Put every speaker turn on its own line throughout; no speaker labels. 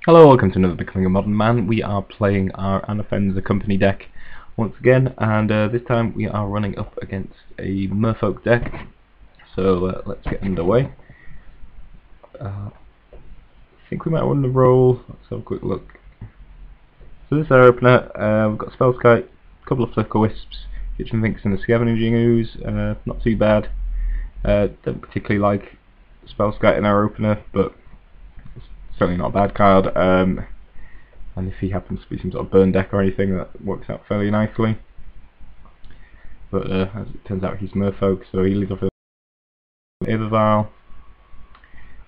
Hello, welcome to another Becoming a Modern Man. We are playing our Anna Company deck once again, and this time we are running up against a Merfolk deck. So let's get underway. I think we might want to roll. Let's have a quick look. So this is our opener. We've got Spellskite, a couple of Flicker Wisps, Kitchen Finks and the Scavenging Ooze. Not too bad. Don't particularly like Spellskite in our opener, but certainly not a bad card, and if he happens to be some sort of burn deck or anything, that works out fairly nicely. But as it turns out, he's Merfolk, so he leaves off with Vial.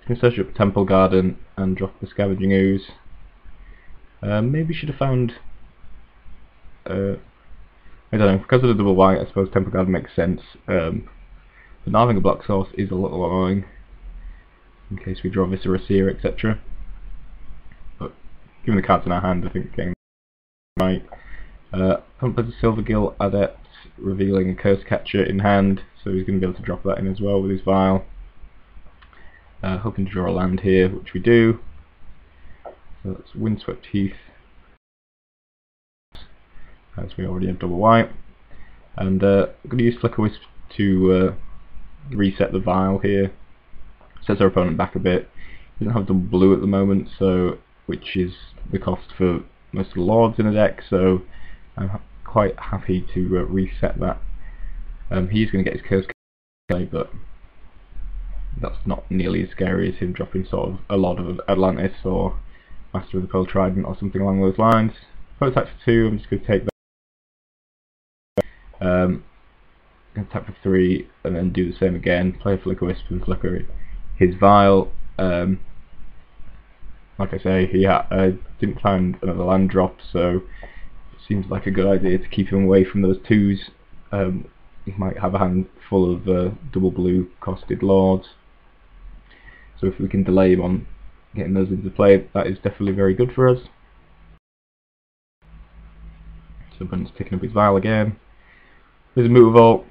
He can search up Temple Garden and drop the Scavenging Ooze. Maybe should have found, I don't know, because of the double white, I suppose Temple Garden makes sense. But not having a black source is a little annoying, in case we draw Viscera Seer, etc. But given the cards in our hand, I think getting right. Pump has a Silvergill Adept, revealing a Curse Catcher in hand, so he's going to be able to drop that in as well with his Vial. Hoping to draw a land here, which we do. So that's Windswept Heath, as we already have double white. And I'm going to use Flicker Wisp to reset the Vial here. Sets our opponent back a bit. He doesn't have double blue at the moment, so which is the cost for most of the Lords in a deck, so I'm quite happy to reset that. He's going to get his Curse Catcher, but that's not nearly as scary as him dropping sort of a lot of Atlantis or Master of the Pearl Trident or something along those lines. Prototype for 2, I'm just going to take that. Attack for 3 and then do the same again. Play a Flicker Wisp and flicker his Vial. Like I say, he didn't find another land drop, so it seems like a good idea to keep him away from those 2s. He might have a hand full of double blue costed Lords, so if we can delay him on getting those into play, that is definitely very good for us. So Bun's picking up his Vial again. There's a Mutavault,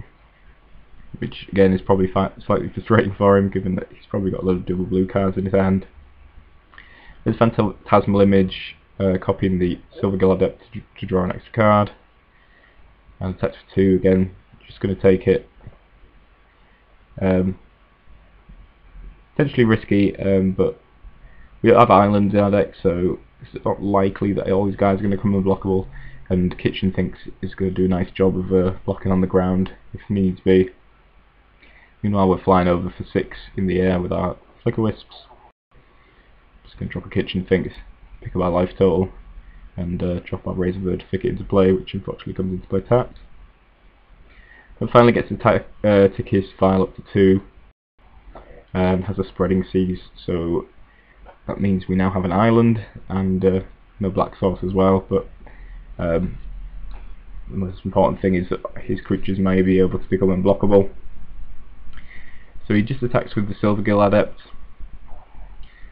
which again is probably slightly frustrating for him, given that he's probably got a lot of double blue cards in his hand. There's Phantasmal Image, copying the Silvergill Adept to draw an extra card. And attack for 2 again, just going to take it. Potentially risky, but we don't have islands in our deck, so it's not likely that all these guys are going to come unblockable, and Kitchen Finks is going to do a nice job of blocking on the ground if needs be. Meanwhile, we're flying over for 6 in the air with our Flicker Wisps. Just going to drop a Kitchen Finks, pick up our life total, and drop our Razorblade Thicket into play, which unfortunately comes into play tapped. And finally gets to tick his Vial up to 2. Has a Spreading Seas, so that means we now have an island and no black source as well, but the most important thing is that his creatures may be able to become unblockable. So he just attacks with the Silvergill Adept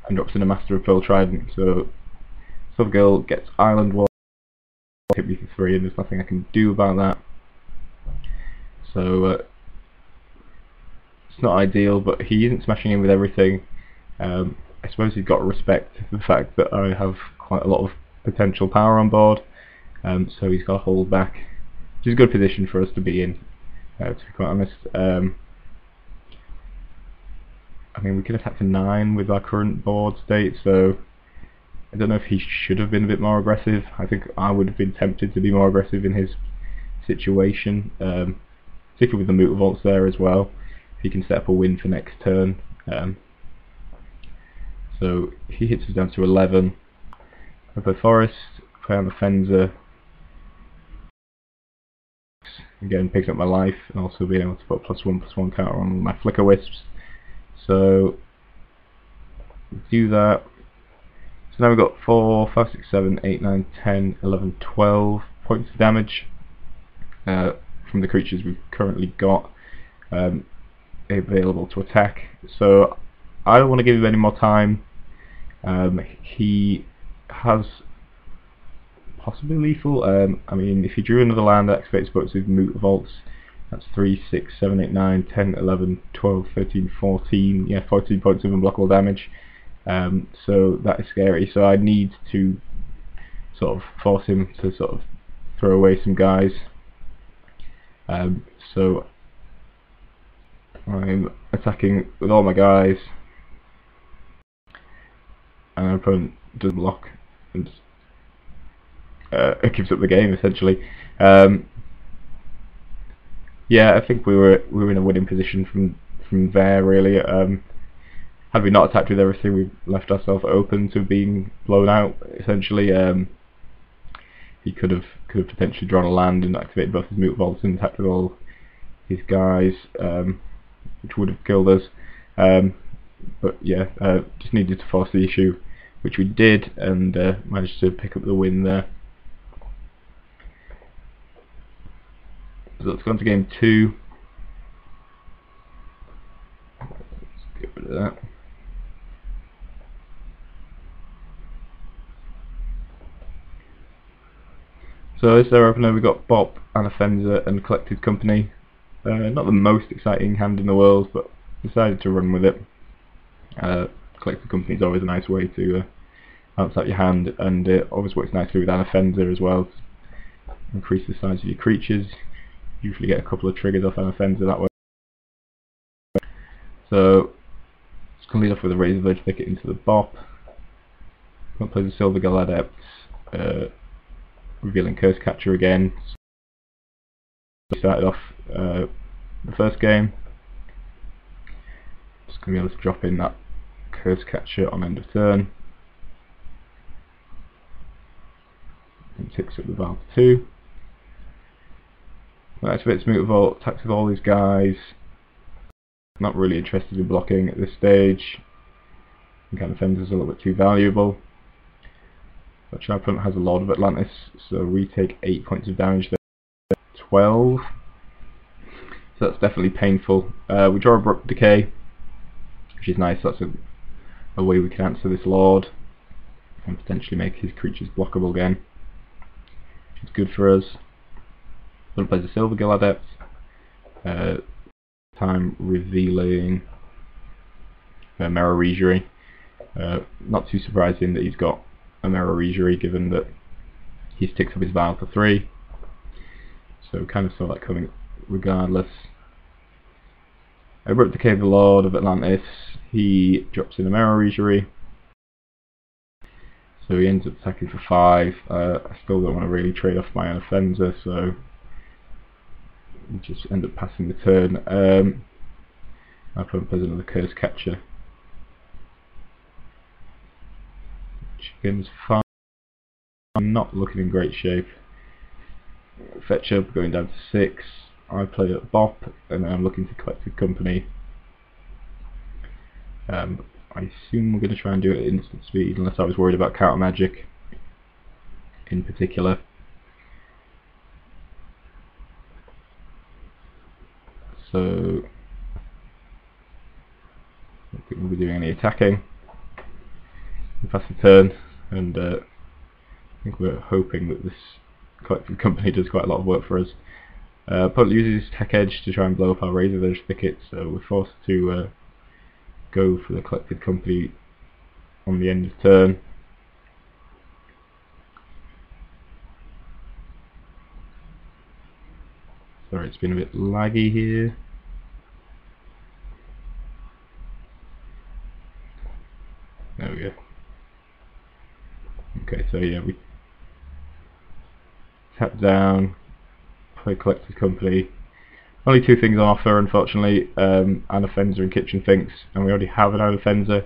and drops in a Master of Pearl Trident, so Silvergill gets Island Wall, hit me for 3, and there's nothing I can do about that. So it's not ideal, but he isn't smashing in with everything. I suppose he's got to respect the fact that I have quite a lot of potential power on board, so he's got to hold back, which is a good position for us to be in, to be quite honest. I mean, we could attack for 9 with our current board state, so I don't know if he should have been a bit more aggressive. I think I would have been tempted to be more aggressive in his situation, particularly with the Mutavaults there as well. He can set up a win for next turn. So he hits us down to 11. Over Forest, play on the Fencer. Again, picking up my life and also being able to put a +1/+1 counter on my Flicker Wisps. So we do that. So now we've got 4, 5, 6, 7, 8, 9, 10, 11, 12 points of damage from the creatures we've currently got available to attack. So I don't want to give him any more time. He has possibly lethal. I mean, if he drew another land that activates both with Mutavaults, that's 3, 6, 7, 8, 9, 10, 11, 12, 13, 14, yeah, 14 points of unblockable damage. So that is scary. So I need to sort of force him to sort of throw away some guys. So I'm attacking with all my guys, and our opponent doesn't block, and it gives up the game essentially. Yeah, I think we were in a winning position from there really. Had we not attacked with everything, we left ourselves open to being blown out essentially. He could have potentially drawn a land and activated both his Moot Vaults and attacked with all his guys, which would have killed us. But yeah, just needed to force the issue, which we did, and managed to pick up the win there. So let's go on to game 2. Let's get rid of that. So this is our opener. We got Bop, Anafenza and Collected Company. Not the most exciting hand in the world, but decided to run with it. Collected Company is always a nice way to bounce out your hand, and it always works nicely with Anafenza as well. Increase the size of your creatures. Usually get a couple of triggers off Anafenza that way. So just going to lead off with a Razor Blade Thicket into the Bop. Going to play the Silver Gull Adept, revealing Curse Catcher again. We started off the first game. Just going to be able to drop in that Curse Catcher on end of turn. And ticks up the valve 2. Activates Moot Vault, attacks with all these guys. Not really interested in blocking at this stage. I think Anafenza is a little bit too valuable. But our opponent has a Lord of Atlantis, so we take 8 points of damage there. 12. So that's definitely painful. We draw Abrupt Decay, which is nice. That's a way we can answer this Lord and potentially make his creatures blockable again, which is good for us. One plays a Silver Gull Adept, time revealing Merfolk Regery. Not too surprising that he's got a Merfolk Regery, given that he sticks up his Vial for 3. So kind of saw that coming regardless. Abrupt Decay, the Lord of Atlantis, he drops in a Merfolk Regery. So he ends up attacking for 5. I still don't want to really trade off my Anafenza, so we just end up passing the turn. Our opponent plays another Curse Catcher, which again is fine. I'm not looking in great shape. Fetch up, going down to 6. I play at Bop, and then I'm looking to Collected Company. I assume we're going to try and do it at instant speed, unless I was worried about counter magic in particular. So I don't think we'll be doing any attacking. We pass the turn, and I think we're hoping that this Collected Company does quite a lot of work for us. Opponent uses Tech Edge to try and blow up our Razor Edge Thicket, so we're forced to go for the Collected Company on the end of turn. Sorry, it's been a bit laggy here. There we go. Okay, so yeah, we tap down, play Collected Company. Only 2 things on offer, unfortunately, Anafenza and Kitchen Finks, and we already have an Anafenza.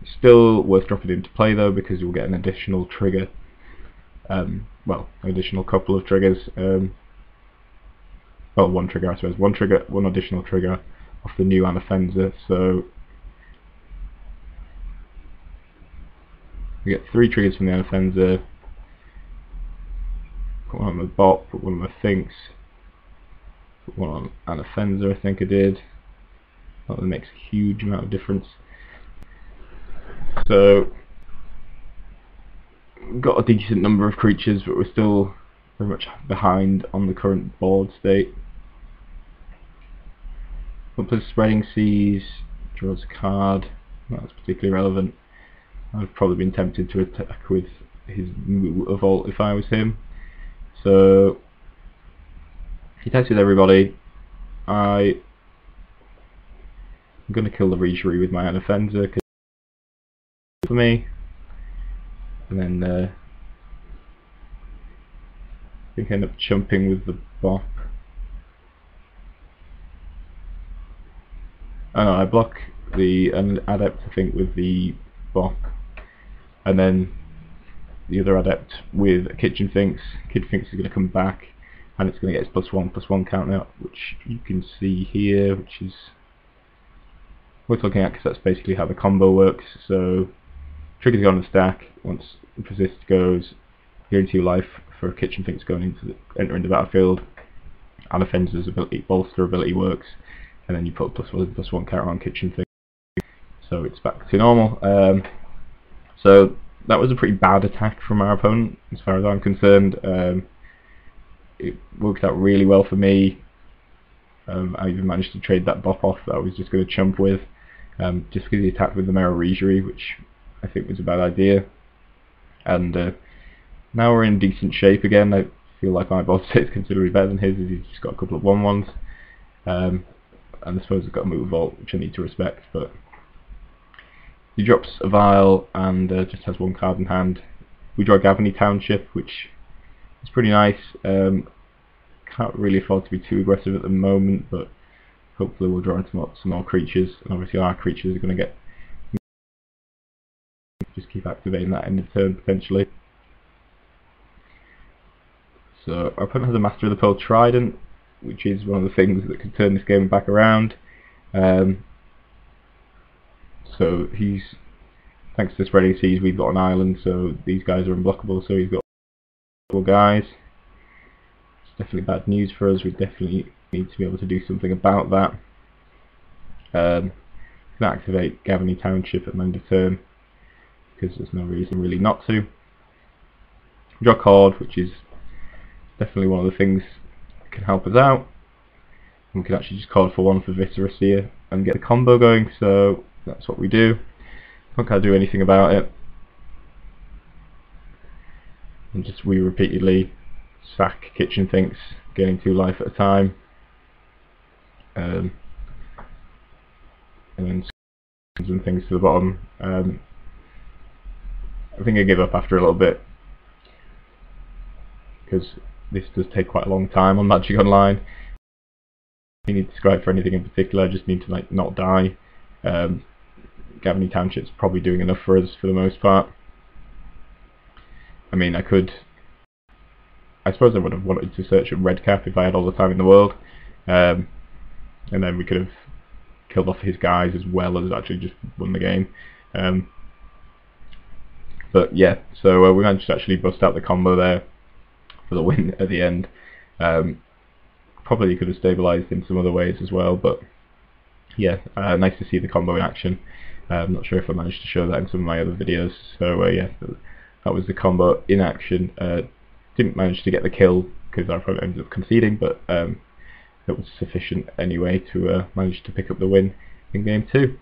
It's still worth dropping into play though, because you'll get an additional trigger. Well, an additional couple of triggers. Well, 1 trigger, I suppose. 1 additional trigger off the new Anafenza. So we get 3 triggers from the Anafenza. Put 1 on the Bop, put 1 on the Finks, put 1 on Anafenza, I think I did. Not that it makes a huge amount of difference. So we've got a decent number of creatures, but we're still very much behind on the current board state. We'll play Spreading Seas, draws a card, not particularly relevant. I've probably been tempted to attack with his Volt if I was him. So he attacks with everybody. I'm going to kill the Regery with my Anafenza for me, and then I think I end up chumping with the Bop. Oh no, I block the Adept I think with the Bop, and then the other Adept with a Kitchen Finks. Kitchen Finks is going to come back, and it's going to get its +1/+1 counter, which you can see here, which is worth looking at because that's basically how the combo works. So triggers go on the stack. Once Persist goes, you're in 2 life for Kitchen Finks going into entering the battlefield. Anafenza's ability, bolster ability works, and then you put a +1/+1 counter on Kitchen Finks. So it's back to normal. So that was a pretty bad attack from our opponent, as far as I'm concerned. It worked out really well for me. I even managed to trade that Bop off that I was just going to chump with, just because he attacked with the Regery, which I think was a bad idea. And now we're in decent shape again. I feel like my boss is considerably better than his, as he's just got a couple of 1/1s. And I suppose I've got a move Volt, which I need to respect, but he drops a Vial and just has 1 card in hand. We draw Gavany Township, which is pretty nice. Can't really afford to be too aggressive at the moment, but hopefully we'll draw into some more creatures, and obviously our creatures are going to get just keep activating that end of turn potentially. So our opponent has a Master of the Pearl Trident, which is one of the things that could turn this game back around. So he's, thanks to Spreading Seas, we've got an island, so these guys are unblockable, so he's got 4 guys. It's definitely bad news for us. We definitely need to be able to do something about that. Can activate Gavany Township at the end of turn, because there's no reason really not to. Draw a card, which is definitely one of the things that can help us out. And we can actually just card for 1 for Viscera and get the combo going, so that's what we do. I can't do anything about it. And just we repeatedly sack Kitchen Finks, getting 2 life at a time. And then some things to the bottom. I think I give up after a little bit, because this does take quite a long time on Magic Online. You need to scribe for anything in particular, I just need to like not die. Gavany Township's probably doing enough for us for the most part. I mean, I suppose I would have wanted to search at Redcap if I had all the time in the world, and then we could have killed off his guys as well as actually just won the game. But yeah, so we managed to actually bust out the combo there for the win at the end. Probably could have stabilised in some other ways as well, but yeah, nice to see the combo in action. I'm not sure if I managed to show that in some of my other videos, so yeah, that was the combo in action. Didn't manage to get the kill because our opponent ended up conceding, but it was sufficient anyway to manage to pick up the win in game 2.